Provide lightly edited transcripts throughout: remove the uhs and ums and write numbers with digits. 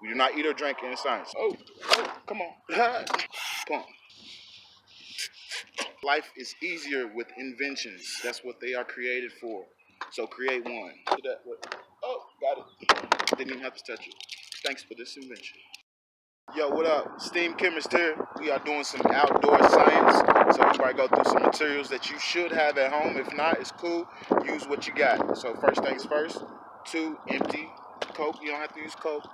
We do not eat or drink in science. Oh, come on. Pump. Life is easier with inventions. That's what they are created for. So create one. Oh, got it. Didn't even have to touch it. Thanks for this invention. Yo, what up? Steam Chemist here. We are doing some outdoor science. So we probably go through some materials that you should have at home. If not, it's cool. Use what you got. So first things first, 2 empty Coke. You don't have to use Coke.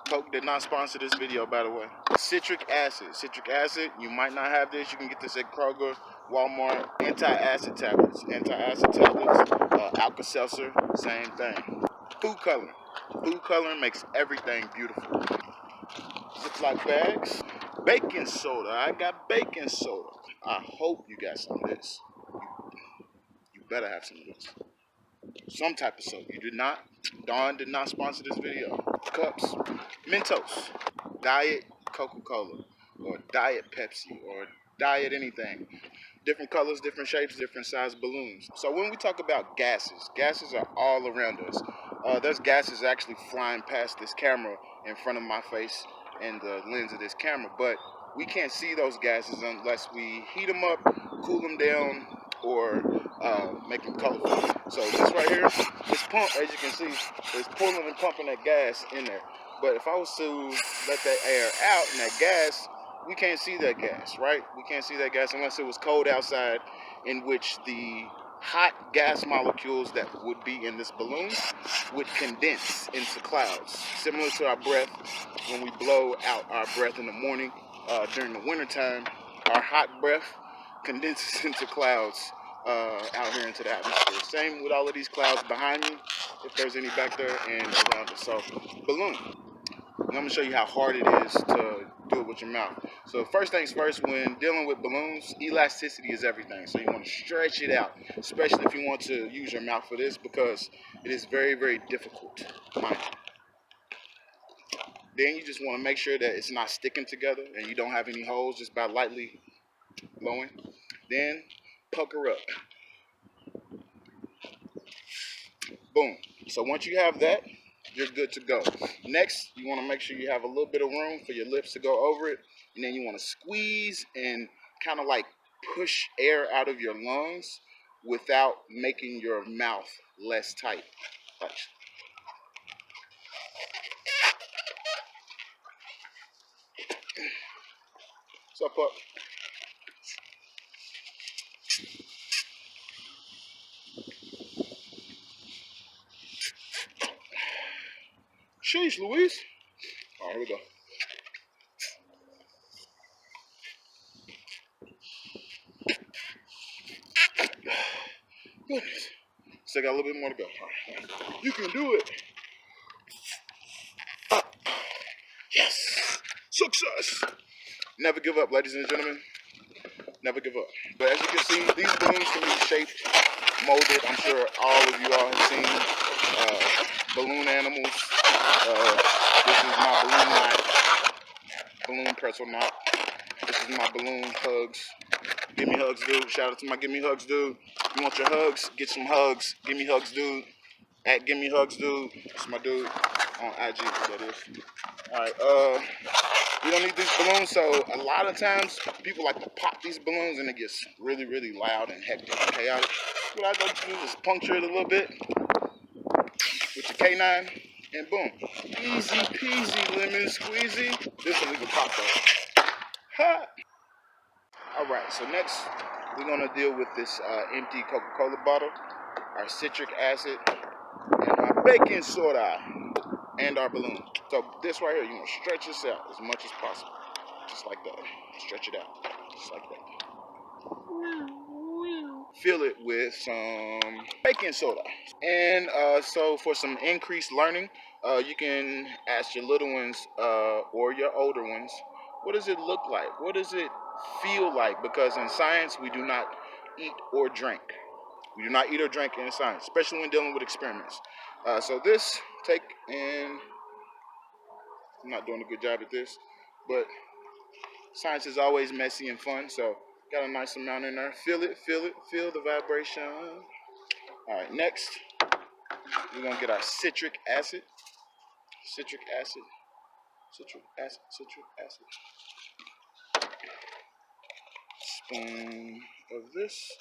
Coke did not sponsor this video, by the way. Citric acid. Citric acid, you might not have this. You can get this at Kroger, Walmart. Anti-acid tablets. Anti-acid tablets. Alka-Seltzer, same thing. Food coloring. Food coloring makes everything beautiful. Ziploc bags. Baking soda. I got baking soda. I hope you got some of this. You better have some of this. Some type of soda. You did not. Dawn did not sponsor this video. Cups. Mentos. Diet Coca-Cola. Or Diet Pepsi. Or Diet anything. Different colors, different shapes, different size balloons. So when we talk about gases, gases are all around us. There's gases actually flying past this camera in front of my face and the lens of this camera, but we can't see those gases unless we heat them up, cool them down, or make them colorful. So this right here, this pump, as you can see, is pulling and pumping that gas in there. But if I was to let that air out and that gas, we can't see that gas, right? We can't see that gas unless it was cold outside, in which the hot gas molecules that would be in this balloon would condense into clouds, similar to our breath. When we blow out our breath in the morning during the wintertime, our hot breath condenses into clouds out here into the atmosphere. Same with all of these clouds behind me, if there's any back there, and around us. So, balloon. And I'm going to show you how hard it is to do it with your mouth. So first things first, when dealing with balloons, elasticity is everything. So you want to stretch it out, especially if you want to use your mouth for this, because it is very, very difficult. Mind you. Then you just want to make sure that it's not sticking together and you don't have any holes just by lightly blowing. Then pucker up. Boom. So once you have that, you're good to go. Next, you want to make sure you have a little bit of room for your lips to go over it. And then you want to squeeze and kind of like push air out of your lungs without making your mouth less tight. Watch. What's up, pup? Sheesh, Louise. All right, here we go. Goodness. Still got a little bit more to go. All right. You can do it. Yes. Success. Never give up, ladies and gentlemen. Never give up. But as you can see, these balloons can be shaped, molded. I'm sure all of you all have seen balloon animals. This is my balloon knot, balloon pretzel knot. This is my balloon hugs. Give me hugs, dude. Shout out to my Give Me Hugs, dude. You want your hugs? Get some hugs. Give me hugs, dude. At Give Me Hugs, dude. That's my dude on IG. That is. All right. We don't need these balloons, so a lot of times people like to pop these balloons and it gets really, really loud and hectic and chaotic. What I go to do is puncture it a little bit with the K9 and boom. Easy peasy lemon squeezy. This one we can pop though. Ha! Alright, so next we're going to deal with this empty Coca-Cola bottle, our citric acid, and our baking soda, and our balloon. So this right here, you want to stretch this out as much as possible. Just like that. Stretch it out. Just like that. Fill it with some baking soda. And so for some increased learning, you can ask your little ones or your older ones, what does it look like? What does it feel like? Because in science, we do not eat or drink. We do not eat or drink in science, especially when dealing with experiments. So this, take and... I'm not doing a good job at this, but science is always messy and fun, so got a nice amount in there. Feel it, feel the vibration. All right, next, we're gonna get our citric acid. Citric acid. citric acid, citric acid. Spoon of this.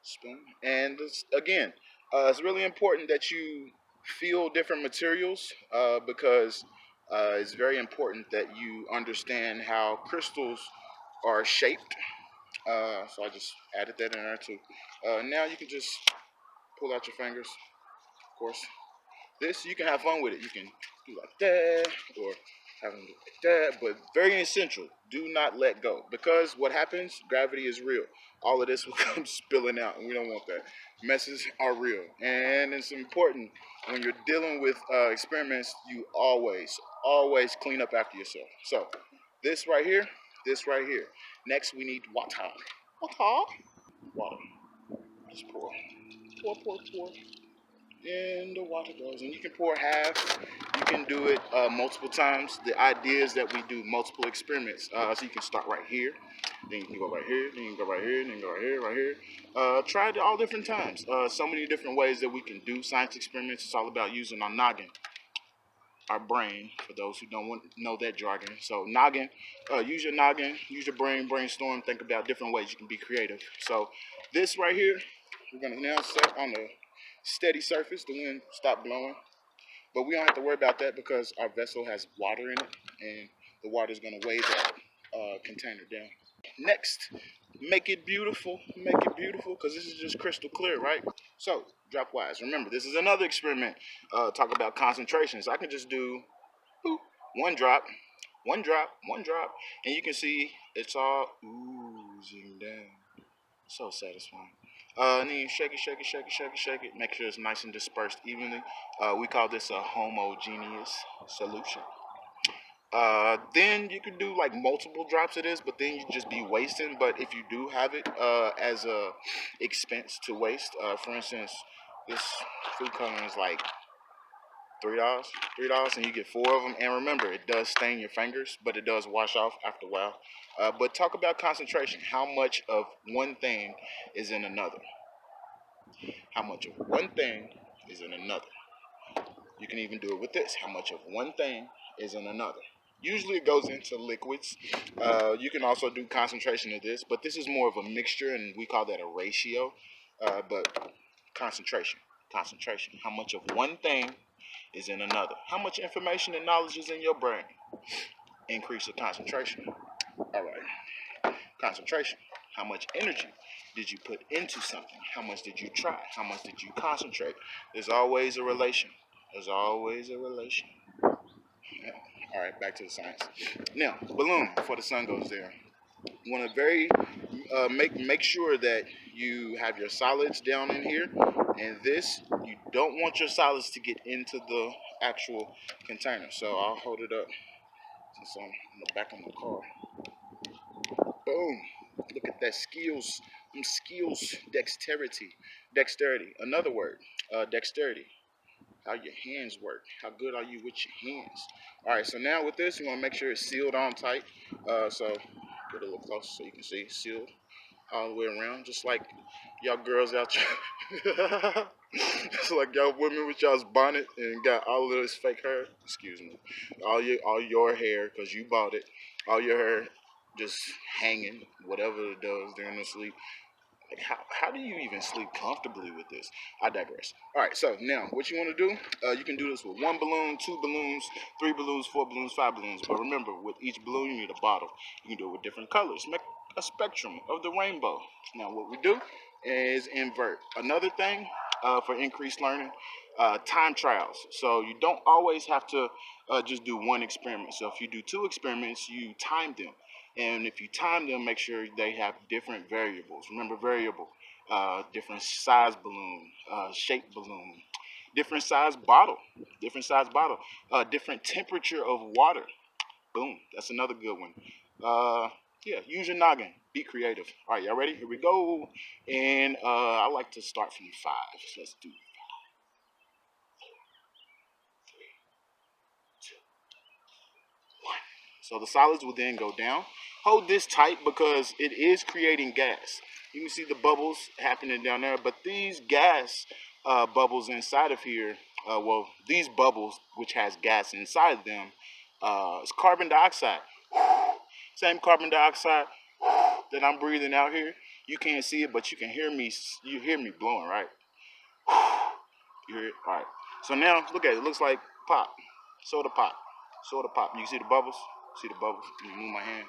Spoon. And this, again, it's really important that you feel different materials because it's very important that you understand how crystals are shaped. So I just added that in there too. Now you can just pull out your fingers, of course. This, you can have fun with it. You can do like that or have them do like that, but very essential. Do not let go because what happens, gravity is real. All of this will come spilling out, and we don't want that. Messes are real, and it's important when you're dealing with experiments, you always clean up after yourself. So, this right here, this right here. Next, we need water. Water. Just pour. Pour. And the water goes, and you can pour half. You can do it multiple times. The idea is that we do multiple experiments. So you can start right here, then you can go right here, then you can go right here, then you can go right here, right here. Try it all different times. So many different ways that we can do science experiments. It's all about using our noggin, our brain, for those who don't know that jargon. So noggin, use your noggin, use your brain, brainstorm, think about different ways you can be creative. So this right here, we're gonna now set on a steady surface. The wind stopped blowing, but we don't have to worry about that because our vessel has water in it, and the water is gonna weigh that container down. Next, make it beautiful, because this is just crystal clear, right? So, drop wise. Remember, this is another experiment. Talk about concentrations. I can just do boop, one drop, one drop, and you can see it's all oozing down. So satisfying. And then you shake it. Make sure it's nice and dispersed evenly. We call this a homogeneous solution. Then you can do like multiple drops of this, but then you just be wasting. But if you do have it as a expense to waste, for instance, this food coloring is like $3, and you get 4 of them. And remember, it does stain your fingers, but it does wash off after a while. But talk about concentration. How much of one thing is in another? How much of one thing is in another? You can even do it with this. How much of one thing is in another? Usually it goes into liquids. You can also do concentration of this, but this is more of a mixture, and we call that a ratio. But concentration. How much of one thing is in another? How much information and knowledge is in your brain? Increase the concentration. All right. Concentration. How much energy did you put into something? How much did you try? How much did you concentrate? There's always a relation. Yeah. All right, back to the science. Now, balloon before the sun goes there. You want to make sure that you have your solids down in here, and this you don't want your solids to get into the actual container. So I'll hold it up since I'm in the back of my car. Boom! Look at that skills. Dexterity. Another word. Dexterity. How your hands work. How good are you with your hands? All right, so now with this, you want to make sure it's sealed on tight. So get a little closer so you can see sealed all the way around, just like y'all girls out there. It's like y'all women with y'all's bonnet and got all of this fake hair. Excuse me, all your hair because you bought it. All your hair just hanging, whatever it does during the sleep. Like how do you even sleep comfortably with this? I digress. All right, so now what you want to do, you can do this with 1 balloon, 2 balloons, 3 balloons, 4 balloons, 5 balloons. But remember, with each balloon, you need a bottle. You can do it with different colors. Make a spectrum of the rainbow. Now what we do is invert. Another thing for increased learning, time trials. So you don't always have to just do one experiment. So if you do 2 experiments, you time them. And if you time them, make sure they have different variables. Remember variable, different size balloon, shape balloon, different size bottle, different temperature of water. Boom, that's another good one. Yeah, use your noggin. Be creative. All right, y'all ready? Here we go. And I like to start from 5. So let's do 5, 3, 2, 1. So the solids will then go down. Hold this tight because it is creating gas. You can see the bubbles happening down there, but these gas bubbles inside of here well, these bubbles, which has gas inside them, it's carbon dioxide. Same carbon dioxide that I'm breathing out here. You can't see it, but you can hear me. You hear me blowing, right? You hear it? All right. So now look at it. It looks like pop, soda pop, soda pop. You can see the bubbles. See the bubbles? Let me move my hand.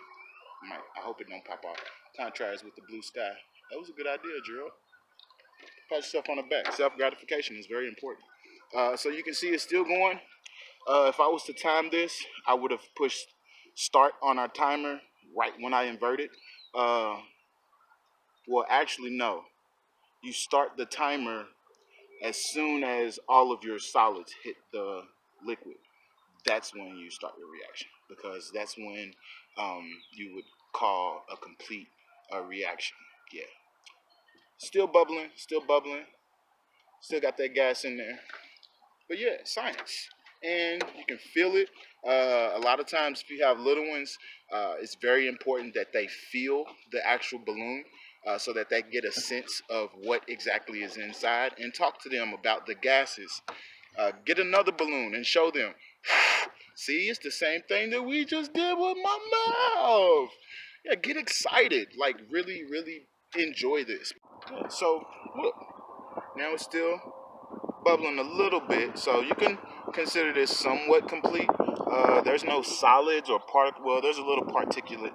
I hope it don't pop off. Contrast with the blue sky. That was a good idea, Gerald. Pat yourself on the back. Self gratification is very important. So you can see it's still going. If I was to time this, I would have pushed start on our timer right when I inverted. Well, actually, no. You start the timer as soon as all of your solids hit the liquid. That's when you start your reaction, because that's when you would call a complete reaction. Yeah. Still bubbling, still bubbling. Still got that gas in there. But yeah, science. And you can feel it. A lot of times, if you have little ones, it's very important that they feel the actual balloon so that they get a sense of what exactly is inside, and talk to them about the gases. Get another balloon and show them. See, it's the same thing that we just did with my mouth. Yeah, get excited. Like, really, really enjoy this. Yeah, so, look, now it's still bubbling a little bit, so you can consider this somewhat complete. There's no solids or well, there's a little particulate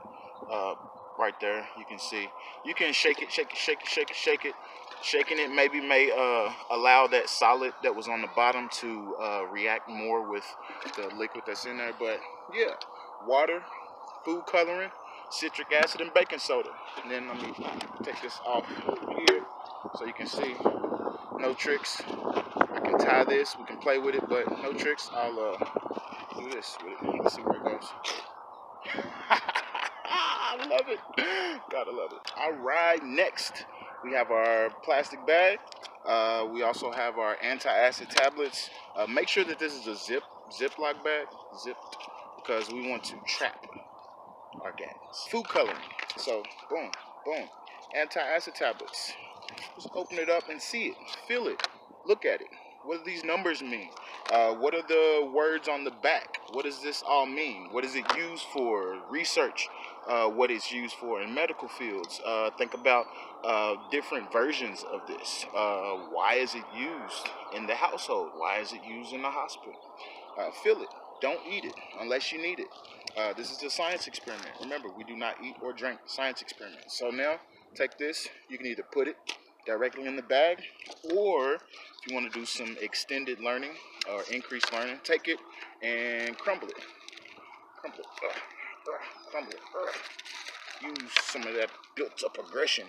right there. You can see. You can shake it, shake it, shake it, shake it, shake it. Shaking it maybe may allow that solid that was on the bottom to react more with the liquid that's in there. But yeah, water, food coloring, citric acid, and baking soda. And then let me take this off here so you can see. No tricks. I can tie this, we can play with it, but no tricks. I'll do this with it. Let's see where it goes. I love it. Gotta love it. All right, next we have our plastic bag. We also have our anti-acid tablets. Make sure that this is a Ziploc bag, zipped, because we want to trap our gas. Food coloring. So boom, boom. Anti-acid tablets. Just open it up and see it, feel it, look at it. What do these numbers mean? What are the words on the back? What does this all mean? What is it used for? Research what it's used for in medical fields. Think about different versions of this. Why is it used in the household? Why is it used in the hospital? Feel it. Don't eat it unless you need it. This is a science experiment. Remember, we do not eat or drink science experiments. So now, take this. You can either put it directly in the bag, or if you want to do some extended learning or increased learning, take it and crumble it. Crumble it. Crumble it. Use some of that built-up aggression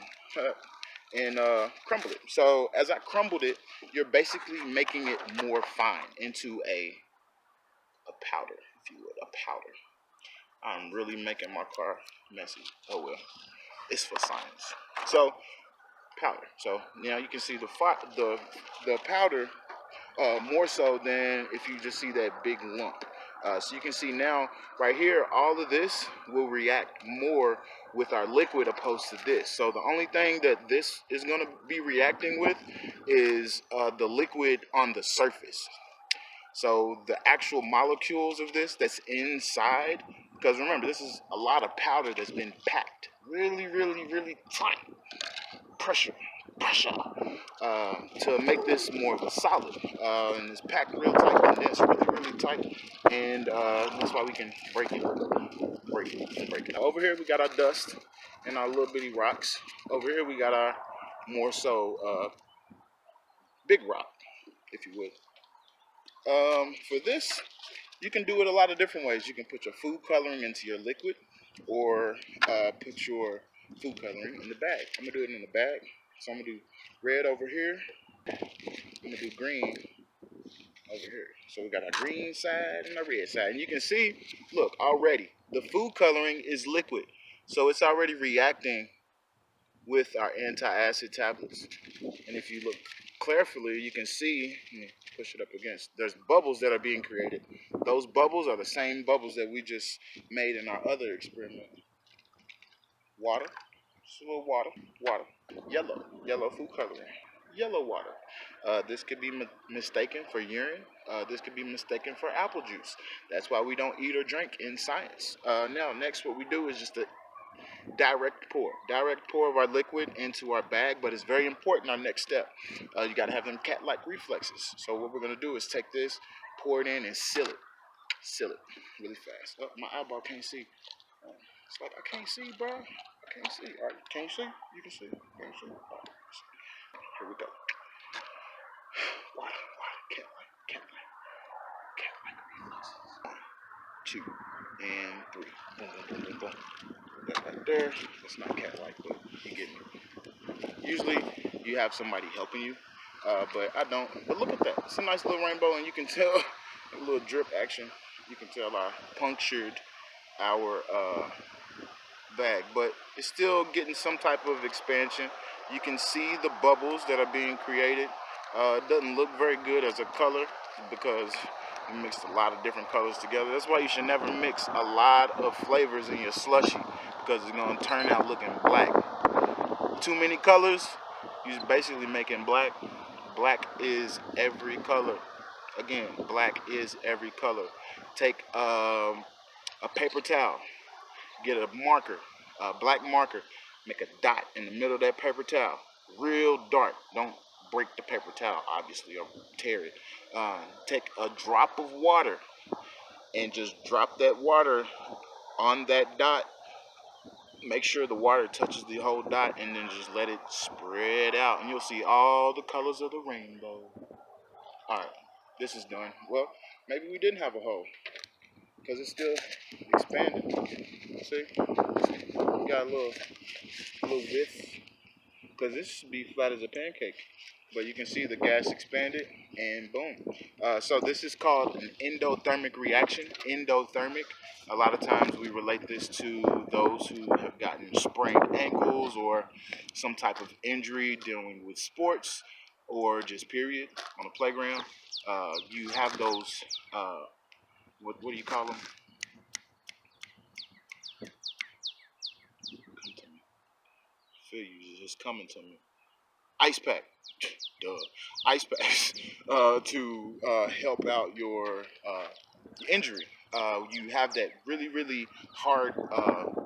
and crumble it. So as I crumbled it, you're basically making it more fine into a powder, if you would, a powder. I'm really making my car messy. Oh well, it's for science. So powder. So now you can see the powder more so than if you just see that big lump. So you can see now right here, all of this will react more with our liquid opposed to this. So the only thing that this is going to be reacting with is the liquid on the surface. So the actual molecules of this that's inside, because remember, this is a lot of powder that's been packed really, really, really tight. Pressure to make this more of a solid, and it's packed real tight, condensed really tight, and that's why we can break it. Over here we got our dust and our little bitty rocks. Over here we got our more so big rock, if you would. For this, you can do it a lot of different ways. You can put your food coloring into your liquid, or put your food coloring in the bag. I'm gonna do it in the bag. So I'm gonna do red over here. I'm gonna do green over here. So we got our green side and our red side. And you can see, look, already the food coloring is liquid. So it's already reacting with our anti-acid tablets. And if you look carefully, you can see, let me push it up against, there's bubbles that are being created. Those bubbles are the same bubbles that we just made in our other experiment. Water, just a little water, yellow food coloring. yellow water. This could be mistaken for urine. This could be mistaken for apple juice. That's why we don't eat or drink in science. Now, next, what we do is just a direct pour of our liquid into our bag. But it's very important. Our next step, you got to have them cat-like reflexes. So what we're gonna do is take this, pour it in, and seal it really fast. Oh, my eyeball can't see. It's like I can't see, bro. I can't see. All right, can you see? You can see. Can you see? All right, here we go. Water, cat-like, cat-like reflexes. 1, 2, and 3. Boom, boom, boom, boom, boom. That right there. That's not cat-like, but you get me. Usually, you have somebody helping you, but I don't. But look at that. It's a nice little rainbow, and you can tell a little drip action. You can tell I punctured our bag, but it's still getting some type of expansion. You can see the bubbles that are being created. It doesn't look very good as a color because you mixed a lot of different colors together. That's why you should never mix a lot of flavors in your slushy, because it's going to turn out looking black. Too many colors, you're basically making black. Black is every color. Again, black is every color. Take a paper towel, get a marker, a black marker, make a dot in the middle of that paper towel, real dark. Don't break the paper towel, obviously, or tear it. Take a drop of water and just drop that water on that dot. Make sure the water touches the whole dot, and then just let it spread out, and you'll see all the colors of the rainbow. All right, this is done. Well, maybe we didn't have a hole because it's still expanding. See, we got a little width, because this should be flat as a pancake. But you can see the gas expanded, and boom. So this is called an endothermic reaction. Endothermic. A lot of times we relate this to those who have gotten sprained ankles or some type of injury dealing with sports or just period on a playground. You have those, what do you call them? Come to me. I feel you just coming to me. Ice pack. Duh. Ice packs to help out your injury. You have that really, really hard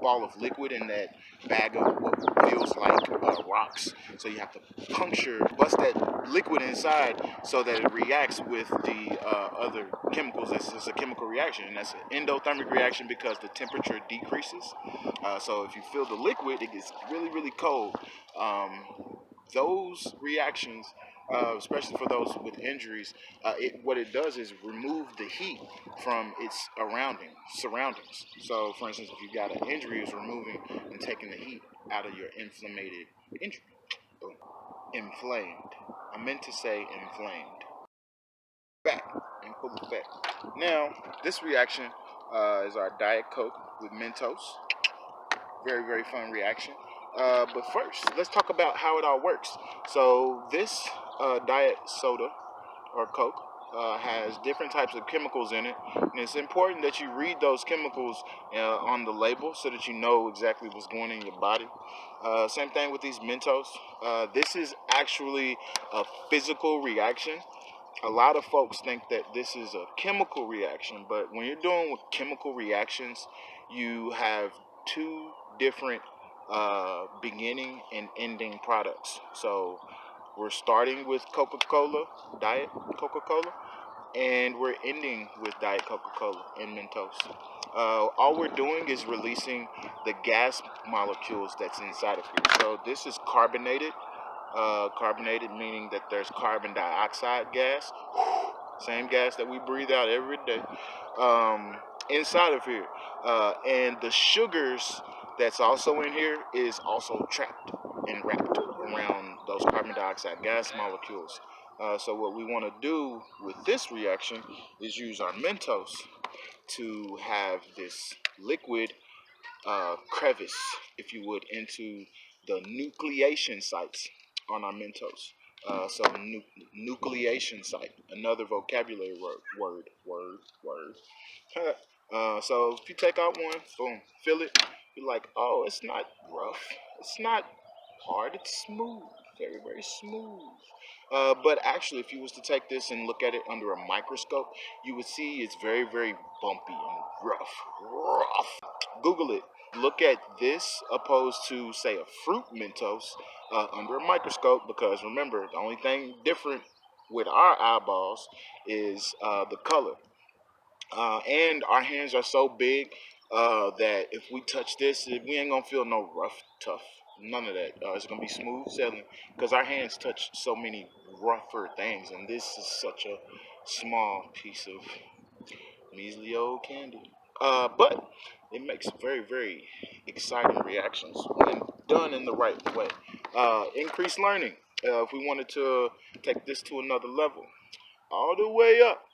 ball of liquid in that bag of what feels like rocks. So you have to bust that liquid inside so that it reacts with the other chemicals. This is a chemical reaction, and that's an endothermic reaction because the temperature decreases. So if you feel the liquid, it gets really, really cold. Those reactions, especially for those with injuries, what it does is remove the heat from its surroundings. So, for instance, if you've got an injury, it's removing and taking the heat out of your inflamed injury. Boom. Inflamed. I meant to say inflamed. Back in full effect. Now, this reaction is our Diet Coke with Mentos. Very, very fun reaction. But first, let's talk about how it all works. So this diet soda or Coke has different types of chemicals in it, and it's important that you read those chemicals on the label so that you know exactly what's going in your body. Same thing with these Mentos. This is actually a physical reaction. A lot of folks think that this is a chemical reaction, but when you're doing with chemical reactions, you have two different beginning and ending products. So we're starting with Coca-Cola, Diet Coca-Cola, and we're ending with Diet Coca-Cola and Mentos. All we're doing is releasing the gas molecules that's inside of here. So this is carbonated. Carbonated meaning that there's carbon dioxide gas, same gas that we breathe out every day, inside of here. And the sugars that's also in here is also trapped and wrapped around those carbon dioxide gas molecules. So what we want to do with this reaction is use our Mentos to have this liquid crevice, if you would, into the nucleation sites on our Mentos. So nucleation site, another vocabulary word. So if you take out one, boom, feel it. You're like, oh, it's not rough, it's not hard, it's smooth. very, very smooth. But actually, if you was to take this and look at it under a microscope, you would see it's very, very bumpy and rough. Rough. Google it. Look at this opposed to, say, a fruit Mentos under a microscope, because remember, the only thing different with our eyeballs is the color. And our hands are so big that if we touch this, we ain't gonna feel no rough, tough, none of that. It's gonna be smooth sailing because our hands touch so many rougher things, and this is such a small piece of measly old candy. But it makes very, very exciting reactions when done in the right way. Increased learning. If we wanted to take this to another level, all the way up,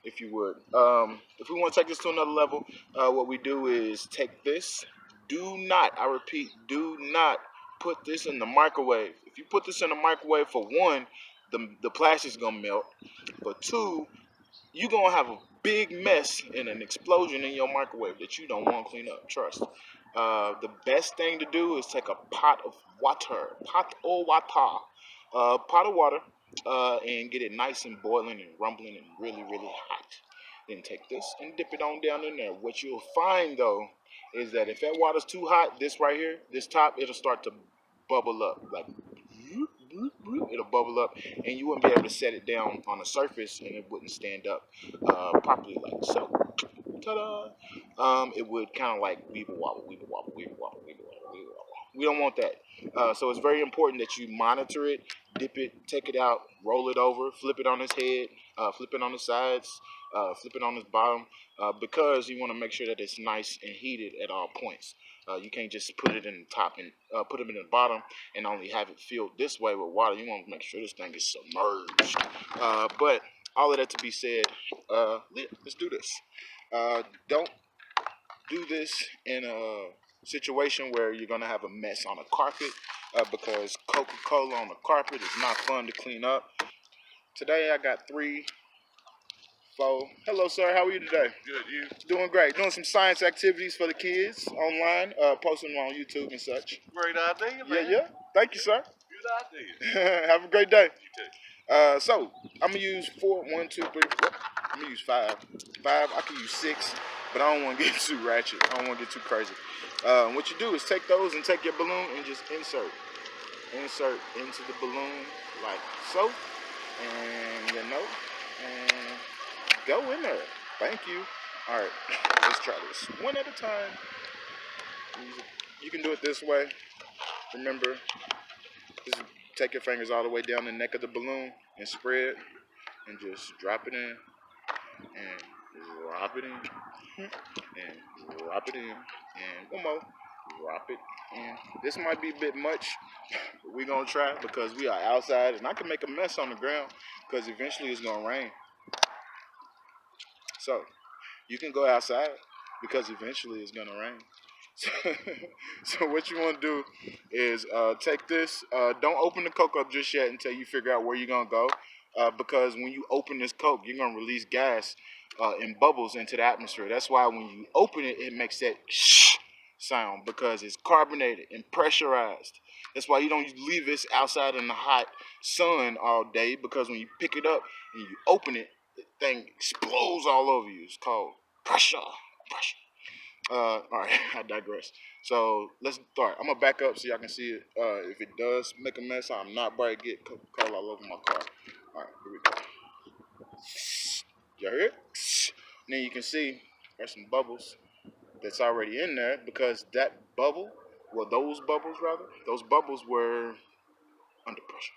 if you would. If we want to take this to another level, what we do is take this. Do not, I repeat, do not put this in the microwave. If you put this in the microwave, for one, the plastic's gonna melt. For two, you're gonna have a big mess and an explosion in your microwave that you don't want to clean up. Trust. The best thing to do is take a pot of water, pot of water, and get it nice and boiling and rumbling and really, really hot. Then take this and dip it on down in there. What you'll find though is that if that water's too hot, this right here, this top, it'll start to bubble up, like it'll bubble up, and you wouldn't be able to set it down on the surface, and it wouldn't stand up properly like so. Ta-da! It would kind of like weeble wobble, weeble wobble, weeble wobble, weeble wobble, weeble wobble. We don't want that. So it's very important that you monitor it, dip it, take it out, roll it over, flip it on its head, flip it on the sides, flip it on its bottom, because you want to make sure that it's nice and heated at all points. You can't just put it in the top and put it in the bottom and only have it filled this way with water. You want to make sure this thing is submerged. But all of that to be said, let's do this. Don't do this in a situation where you're gonna have a mess on a carpet, because Coca-Cola on the carpet is not fun to clean up. Today I got 3, 4. Hello, sir. How are you today? Good, you? Doing great. Doing some science activities for the kids online, posting them on YouTube and such. Great idea, man. Yeah. Thank you, sir. Good idea. Have a great day. You too. So I'm gonna use 4, 1, 2, 3. I'm gonna use 5. I can use 6, but I don't want to get too ratchet. I don't want to get too crazy. What you do is take those and take your balloon and just insert into the balloon like so, and and go in there. Thank you. All right, let's try this one at a time. You can do it this way. Remember, just take your fingers all the way down the neck of the balloon and spread, and just drop it in, and drop it in, and drop it in, and one more, drop it in. This might be a bit much, but we're gonna try because we are outside, and I can make a mess on the ground because eventually it's gonna rain. So you can go outside because eventually it's gonna rain. So what you want to do is take this. Don't open the Coke up just yet until you figure out where you're gonna go, because when you open this Coke, you're gonna release gas and bubbles into the atmosphere. That's why when you open it, it makes that shh sound because it's carbonated and pressurized. That's why you don't leave this outside in the hot sun all day, because when you pick it up and you open it, the thing explodes all over you. It's called pressure. All right, I digress. So let's start. I'm gonna back up so y'all can see it. If it does make a mess, I'm not about to get Coca-Cola all over my car. All right, here we go. Y'all hear it? And then you can see there's some bubbles that's already in there because that bubble, well, those bubbles rather, those bubbles were under pressure.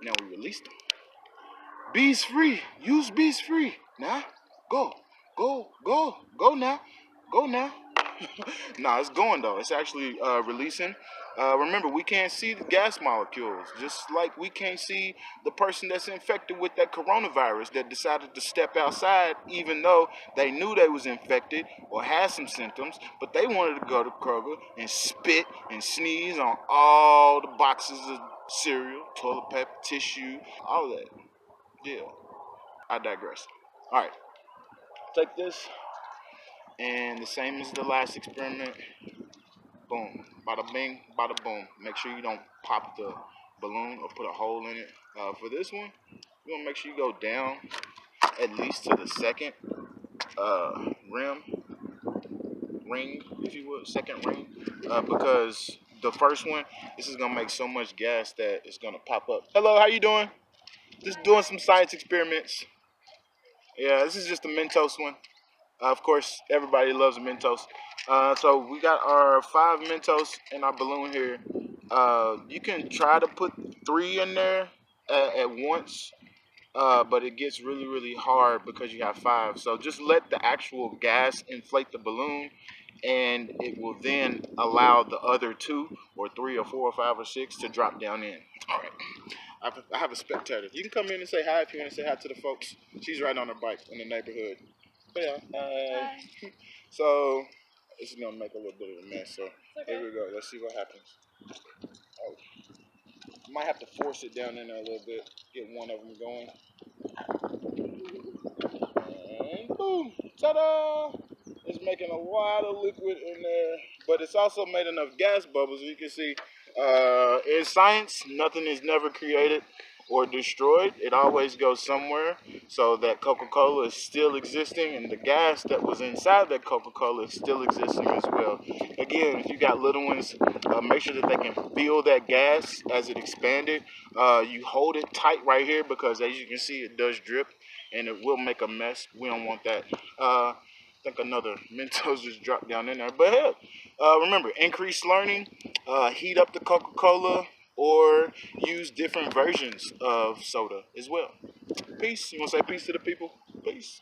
Now we release them. Bees free. Use bees free. Now, go now. Go now. Nah, it's going though. It's actually releasing. Remember, we can't see the gas molecules, just like we can't see the person that's infected with that coronavirus that decided to step outside, even though they knew they was infected or had some symptoms, but they wanted to go to Kroger and spit and sneeze on all the boxes of cereal, toilet paper, tissue, all that. Yeah, I digress. All right, take this, and the same as the last experiment. Boom. bada bing, bada boom. Make sure you don't pop the balloon or put a hole in it. For this one, you want to make sure you go down at least to the second ring, if you would, second ring, because the first one, this is gonna make so much gas that it's gonna pop up. Hello, how you doing? Just doing some science experiments. Yeah, this is just a Mentos one. Of course, everybody loves Mentos. So we got our 5 Mentos in our balloon here. You can try to put 3 in there at once, but it gets really, really hard because you have 5. So just let the actual gas inflate the balloon, and it will then allow the other 2 or 3 or 4 or 5 or 6 to drop down in. All right. I have a spectator. You can come in and say hi if you want to say hi to the folks. She's riding on her bike in the neighborhood. Yeah. Hi. So this is gonna make a little bit of a mess. So okay. Here we go. Let's see what happens. Oh, might have to force it down in there a little bit. Get one of them going. And boom! Ta-da! It's making a lot of liquid in there, but it's also made enough gas bubbles. You can see, in science, nothing is never created or destroyed. It always goes somewhere, so that Coca-Cola is still existing, and the gas that was inside that Coca-Cola is still existing as well. Again, if you got little ones, make sure that they can feel that gas as it expanded. You hold it tight right here because, as you can see, it does drip, and it will make a mess. We don't want that. I think another Mentos just dropped down in there. But hey, remember, increased learning, heat up the Coca-Cola, or use different versions of soda as well. Peace. You want to say peace to the people? Peace.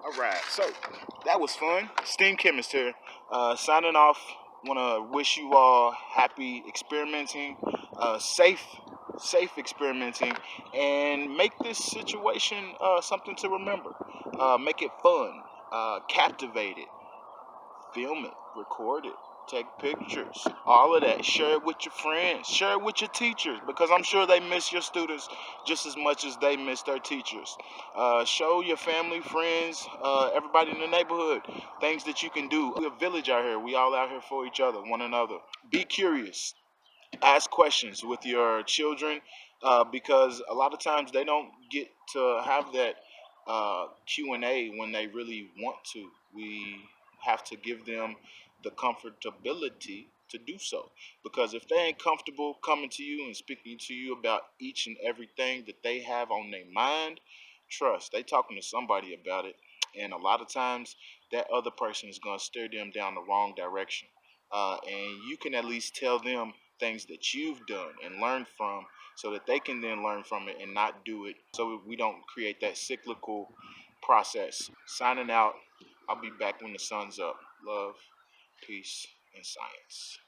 All right. So that was fun. Steam Chemist here. Signing off. Want to wish you all happy experimenting, safe experimenting, and make this situation something to remember. Make it fun, captivate it, film it, record it, take pictures, all of that. Share it with your friends, share it with your teachers, because I'm sure they miss your students just as much as they miss their teachers. Show your family, friends, everybody in the neighborhood things that you can do. We're a village out here. We all out here for each other, one another. Be curious. Ask questions with your children, because a lot of times they don't get to have that Q&A when they really want to. We have to give them the comfortability to do so, because if they ain't comfortable coming to you and speaking to you about each and everything that they have on their mind, trust, they talking to somebody about it, and a lot of times that other person is going to steer them down the wrong direction. And you can at least tell them things that you've done and learned from, so that they can then learn from it and not do it, so we don't create that cyclical process. Signing out. I'll be back when the sun's up. Love, peace, and science.